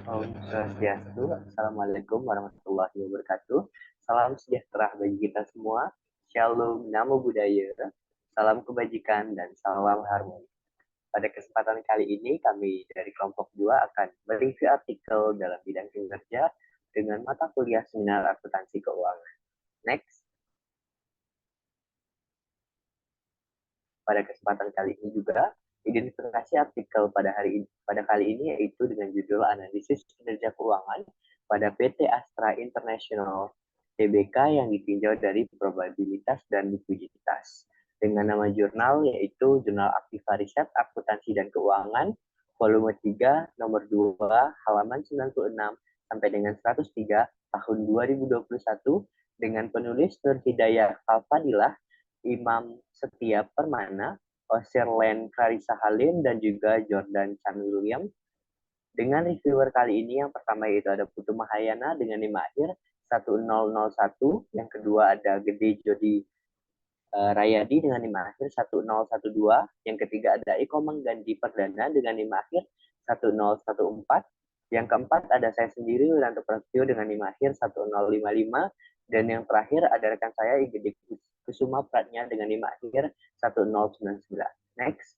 Om Swastiastu. Assalamualaikum warahmatullahi wabarakatuh. Salam sejahtera bagi kita semua. Shalom, namo buddhaya, salam kebajikan, dan salam harmoni. Pada kesempatan kali ini, kami dari kelompok 2 akan mereview artikel dalam bidang kinerja dengan mata kuliah seminar akuntansi keuangan. Next. Pada kesempatan kali ini juga, identifikasi artikel pada kali ini yaitu dengan judul Analisis Kinerja Keuangan pada PT Astra International Tbk yang ditinjau dari probabilitas dan likuiditas. Dengan nama jurnal yaitu Jurnal Aktiva Riset Akuntansi dan Keuangan, volume 3, nomor 2, halaman 96 sampai dengan 103 tahun 2021 dengan penulis Nur Hidayah Al-Fadilah, Imam Setia Permana, Osirlen Clarissa Halim, dan juga Jordan Chan William. Dengan reviewer kali ini, yang pertama yaitu ada Putu Mahayana dengan NIM akhir 1001, yang kedua ada Gede Jody Rayadi dengan NIM akhir 1012, yang ketiga ada Eko Manggandi Perdana dengan NIM akhir 1014, yang keempat ada saya sendiri Wiranto Prasetyo dengan NIM akhir 1055, dan yang terakhir ada rekan saya Igede Kusuma Pratnya dengan NIM akhir 1099. Next.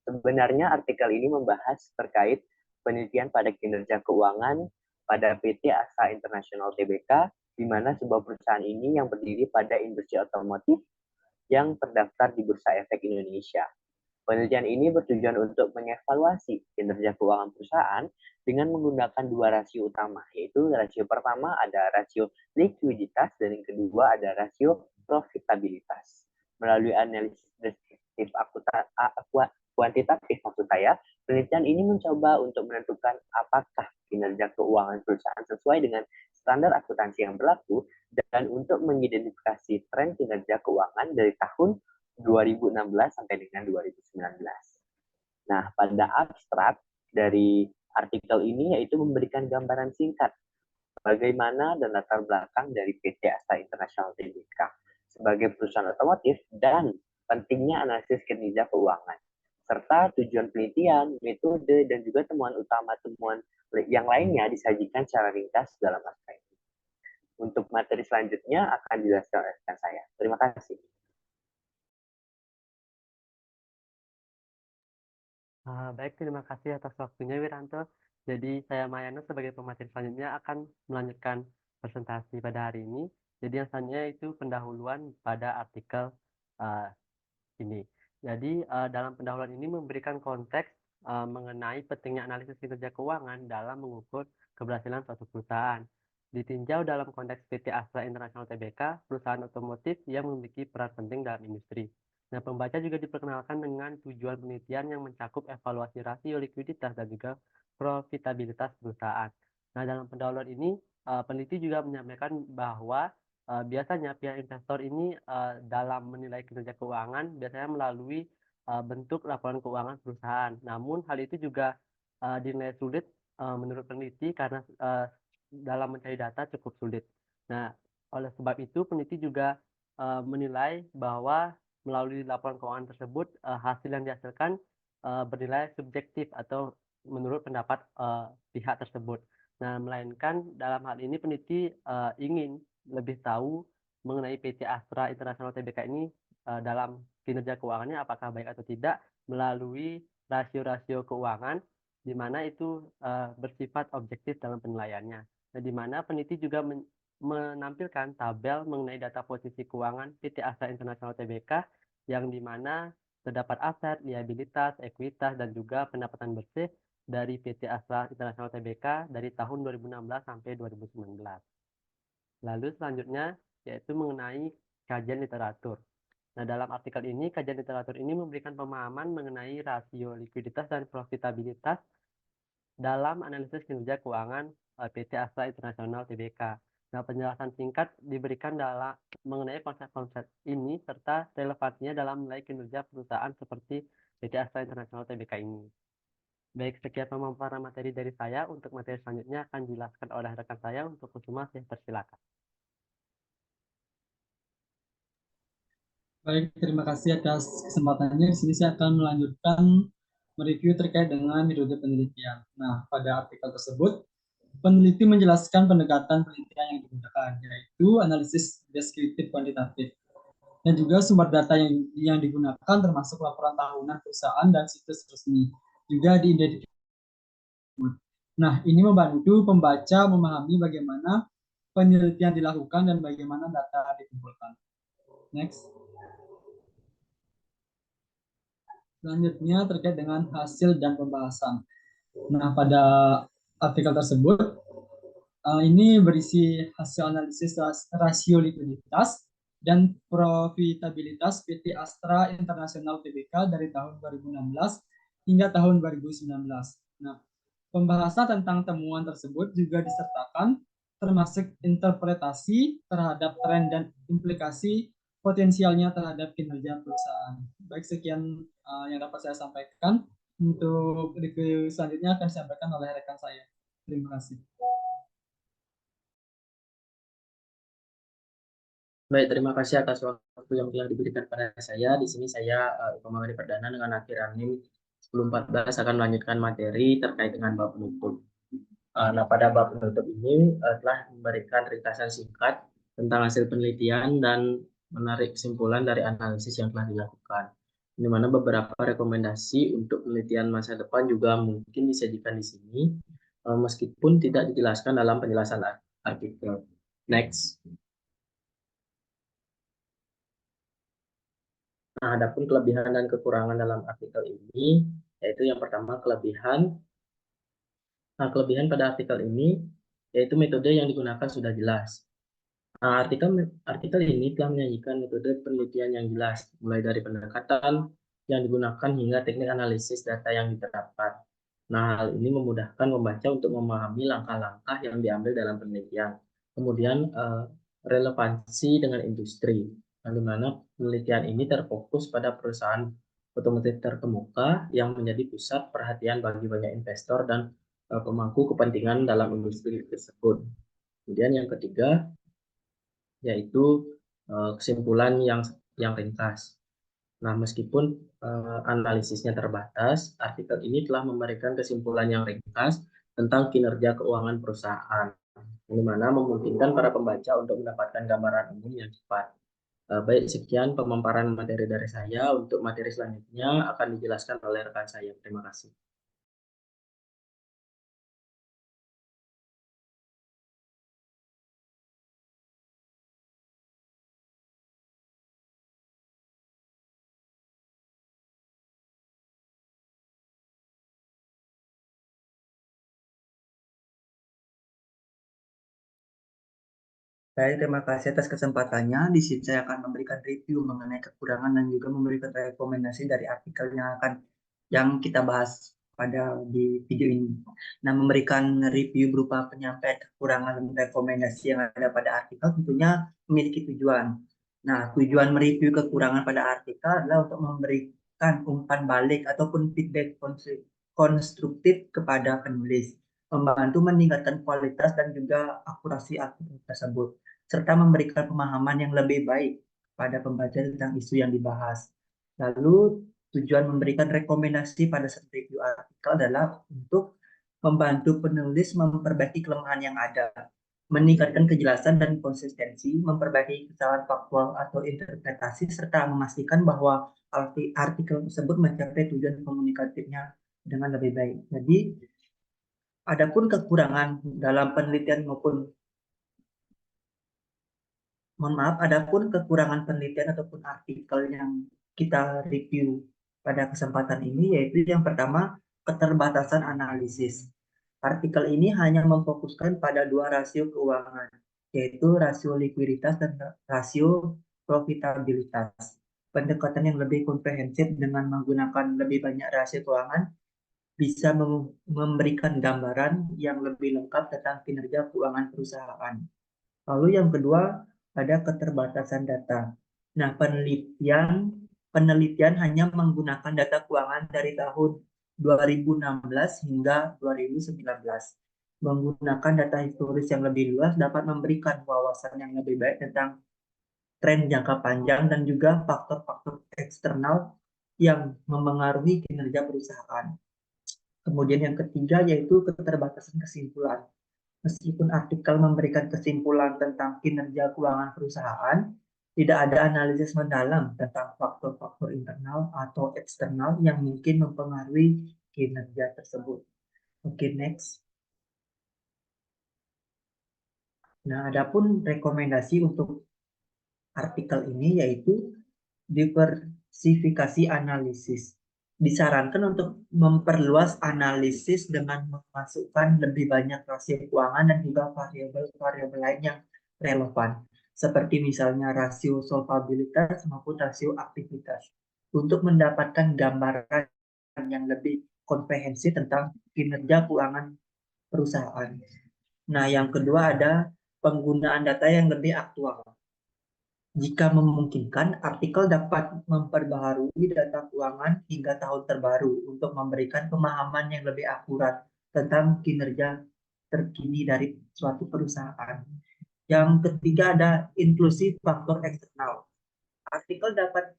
Sebenarnya artikel ini membahas terkait penelitian pada kinerja keuangan pada PT Astra International Tbk, di mana sebuah perusahaan ini yang berdiri pada industri otomotif yang terdaftar di Bursa Efek Indonesia. Penelitian ini bertujuan untuk mengevaluasi kinerja keuangan perusahaan dengan menggunakan dua rasio utama, yaitu rasio pertama ada rasio likuiditas dan yang kedua ada rasio profitabilitas. Melalui analisis deskriptif kuantitatif maksud saya, penelitian ini mencoba untuk menentukan apakah kinerja keuangan perusahaan sesuai dengan standar akuntansi yang berlaku dan untuk mengidentifikasi tren kinerja keuangan dari tahun 2016 sampai dengan 2019. Nah, pada abstrak dari artikel ini yaitu memberikan gambaran singkat bagaimana dan latar belakang dari PT Astra International Tbk sebagai perusahaan otomotif dan pentingnya analisis kinerja keuangan serta tujuan penelitian, metode, dan juga temuan utama temuan yang lainnya disajikan secara ringkas dalam naskah ini. Untuk materi selanjutnya akan dijelaskan oleh rekan saya. Terima kasih. Baik, terima kasih atas waktunya Wiranto. Jadi saya Mayana sebagai pemateri selanjutnya akan melanjutkan presentasi pada hari ini. Jadi yang selanjutnya itu pendahuluan pada artikel uh, ini. Jadi dalam pendahuluan ini memberikan konteks mengenai pentingnya analisis kinerja keuangan dalam mengukur keberhasilan suatu perusahaan. Ditinjau dalam konteks PT Astra International Tbk, perusahaan otomotif yang memiliki peran penting dalam industri. Nah, pembaca juga diperkenalkan dengan tujuan penelitian yang mencakup evaluasi rasio likuiditas dan juga profitabilitas perusahaan. Nah, dalam pendahuluan ini, peneliti juga menyampaikan bahwa biasanya pihak investor ini dalam menilai kinerja keuangan biasanya melalui bentuk laporan keuangan perusahaan. Namun hal itu juga dinilai sulit menurut peneliti karena dalam mencari data cukup sulit. Nah, oleh sebab itu peneliti juga menilai bahwa melalui laporan keuangan tersebut hasil yang dihasilkan bernilai subjektif atau menurut pendapat pihak tersebut. Nah, melainkan dalam hal ini peneliti ingin lebih tahu mengenai PT Astra International Tbk ini dalam kinerja keuangannya apakah baik atau tidak melalui rasio-rasio keuangan di mana itu bersifat objektif dalam penilaiannya. Nah, di mana peneliti juga menampilkan tabel mengenai data posisi keuangan PT Astra International Tbk yang di mana terdapat aset, liabilitas, ekuitas, dan juga pendapatan bersih dari PT Astra International Tbk dari tahun 2016 sampai 2019. Lalu selanjutnya yaitu mengenai kajian literatur. Nah, dalam artikel ini, kajian literatur ini memberikan pemahaman mengenai rasio likuiditas dan profitabilitas dalam analisis kinerja keuangan PT Astra International Tbk. Nah, penjelasan singkat diberikan dalam mengenai konsep-konsep ini serta relevansinya dalam nilai kinerja perusahaan seperti PT Astra International Tbk ini. Baik, sekian pemaparan materi dari saya. Untuk materi selanjutnya akan dijelaskan oleh rekan saya. Untuk Kusuma, saya persilakan. Baik, terima kasih atas kesempatannya. Di sini saya akan melanjutkan mereview terkait dengan metode penelitian. Nah, pada artikel tersebut, peneliti menjelaskan pendekatan penelitian yang digunakan, yaitu analisis deskriptif kuantitatif. Dan juga sumber data yang digunakan termasuk laporan tahunan perusahaan dan situs resmi. Juga diidentifikasi. Nah, ini membantu pembaca memahami bagaimana penelitian dilakukan dan bagaimana data dikumpulkan. Next. Selanjutnya terkait dengan hasil dan pembahasan. Nah, pada artikel tersebut, ini berisi hasil analisis rasio likuiditas dan profitabilitas PT Astra International Tbk dari tahun 2016 hingga tahun 2019. Nah, pembahasan tentang temuan tersebut juga disertakan termasuk interpretasi terhadap tren dan implikasi potensialnya terhadap kinerja perusahaan. Baik, sekian yang dapat saya sampaikan. Untuk review selanjutnya akan disampaikan oleh rekan saya. Terima kasih. Baik, terima kasih atas waktu yang telah diberikan pada saya. Di sini saya, Pemagari Perdana dengan akhir ANIM 1014 akan melanjutkan materi terkait dengan bab penutup. Nah, pada bab penutup ini telah memberikan ringkasan singkat tentang hasil penelitian dan menarik kesimpulan dari analisis yang telah dilakukan. Di mana beberapa rekomendasi untuk penelitian masa depan juga mungkin disajikan di sini, meskipun tidak dijelaskan dalam penjelasan artikel. Next. Nah, adapun kelebihan dan kekurangan dalam artikel ini, yaitu yang pertama kelebihan. Nah, kelebihan pada artikel ini, yaitu metode yang digunakan sudah jelas. Nah, artikel ini telah menyajikan metode penelitian yang jelas, mulai dari pendekatan yang digunakan hingga teknik analisis data yang diterapkan. Nah, hal ini memudahkan membaca untuk memahami langkah-langkah yang diambil dalam penelitian. Kemudian, relevansi dengan industri, di mana penelitian ini terfokus pada perusahaan otomotif terkemuka yang menjadi pusat perhatian bagi banyak investor dan pemangku kepentingan dalam industri tersebut. Kemudian yang ketiga, yaitu kesimpulan yang ringkas. Nah, meskipun analisisnya terbatas, artikel ini telah memberikan kesimpulan yang ringkas tentang kinerja keuangan perusahaan, di mana memungkinkan para pembaca untuk mendapatkan gambaran umum yang cepat. Baik, sekian pemaparan materi dari saya. Untuk materi selanjutnya akan dijelaskan oleh rekan saya. Terima kasih. Baik, terima kasih atas kesempatannya. Di sini saya akan memberikan review mengenai kekurangan dan juga memberikan rekomendasi dari artikel yang kita bahas pada di video ini. Nah, memberikan review berupa penyampaian kekurangan dan rekomendasi yang ada pada artikel tentunya memiliki tujuan. Nah, tujuan mereview kekurangan pada artikel adalah untuk memberikan umpan balik ataupun feedback konstruktif kepada penulis, membantu meningkatkan kualitas dan juga akurasi artikel tersebut, serta memberikan pemahaman yang lebih baik pada pembaca tentang isu yang dibahas. Lalu tujuan memberikan rekomendasi pada review artikel adalah untuk membantu penulis memperbaiki kelemahan yang ada, meningkatkan kejelasan dan konsistensi, memperbaiki kesalahan faktual atau interpretasi, serta memastikan bahwa artikel tersebut mencapai tujuan komunikatifnya dengan lebih baik. Jadi, adapun kekurangan dalam penelitian adapun kekurangan penelitian ataupun artikel yang kita review pada kesempatan ini, yaitu yang pertama, keterbatasan analisis. Artikel ini hanya memfokuskan pada dua rasio keuangan, yaitu rasio likuiditas dan rasio profitabilitas. Pendekatan yang lebih komprehensif dengan menggunakan lebih banyak rasio keuangan bisa memberikan gambaran yang lebih lengkap tentang kinerja keuangan perusahaan. Lalu yang kedua, ada keterbatasan data. Nah, penelitian hanya menggunakan data keuangan dari tahun 2016 hingga 2019. Menggunakan data historis yang lebih luas dapat memberikan wawasan yang lebih baik tentang tren jangka panjang dan juga faktor-faktor eksternal yang memengaruhi kinerja perusahaan. Kemudian yang ketiga yaitu keterbatasan kesimpulan. Meskipun artikel memberikan kesimpulan tentang kinerja keuangan perusahaan, tidak ada analisis mendalam tentang faktor-faktor internal atau eksternal yang mungkin mempengaruhi kinerja tersebut. Oke, next. Nah, adapun rekomendasi untuk artikel ini yaitu diversifikasi analisis. Disarankan untuk memperluas analisis dengan memasukkan lebih banyak rasio keuangan dan juga variabel-variabel lain yang relevan, seperti misalnya rasio solvabilitas maupun rasio aktivitas, untuk mendapatkan gambaran yang lebih komprehensif tentang kinerja keuangan perusahaan. Nah, yang kedua ada penggunaan data yang lebih aktual. Jika memungkinkan, artikel dapat memperbaharui data keuangan hingga tahun terbaru untuk memberikan pemahaman yang lebih akurat tentang kinerja terkini dari suatu perusahaan. Yang ketiga ada inklusi faktor eksternal. Artikel dapat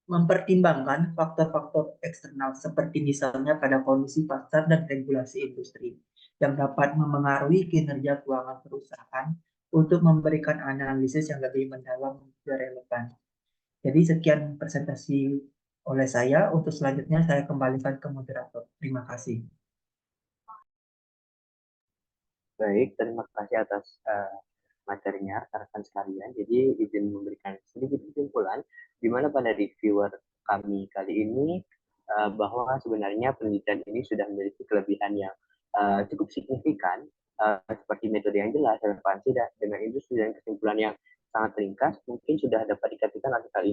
mempertimbangkan faktor-faktor eksternal seperti misalnya pada kondisi pasar dan regulasi industri yang dapat memengaruhi kinerja keuangan perusahaan untuk memberikan analisis yang lebih mendalam dan relevan. Jadi sekian presentasi oleh saya. Untuk selanjutnya saya kembalikan ke moderator. Terima kasih. Baik, terima kasih atas materinya, rekan sekalian. Jadi izin memberikan sedikit kesimpulan, di mana pada reviewer kami kali ini bahwa sebenarnya penelitian ini sudah memiliki kelebihan yang cukup signifikan, seperti metode yang jelas, relevansi dengan industri dan kesimpulan yang sangat ringkas. Mungkin sudah dapat dikatakan artikel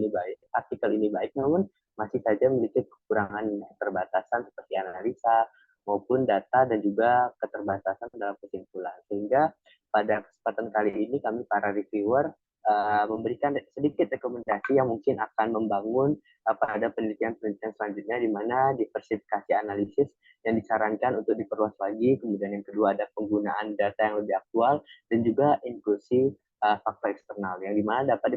ini baik, namun masih saja memiliki kekurangan keterbatasan seperti analisa maupun data dan juga keterbatasan dalam kesimpulan. Sehingga pada kesempatan kali ini kami para reviewer memberikan sedikit rekomendasi yang mungkin akan membangun pada penelitian-penelitian selanjutnya, di mana diversifikasi analisis yang disarankan untuk diperluas lagi. Kemudian yang kedua ada penggunaan data yang lebih aktual dan juga inklusi faktor eksternal yang dimana dapat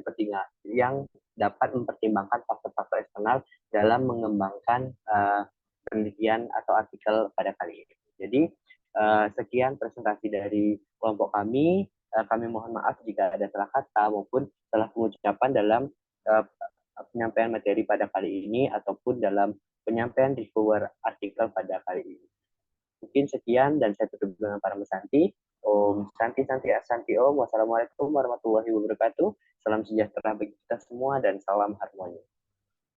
mempertimbangkan faktor-faktor eksternal dalam mengembangkan penelitian atau artikel pada kali ini. Jadi sekian presentasi dari kelompok kami. Kami mohon maaf jika ada salah kata maupun salah pengucapan dalam penyampaian materi pada kali ini ataupun dalam penyampaian reviewer artikel pada kali ini. Mungkin sekian dan saya tutup dengan para mesanti. Om Santi Santi Asanti Om. Wassalamualaikum warahmatullahi wabarakatuh. Salam sejahtera bagi kita semua dan salam harmoni.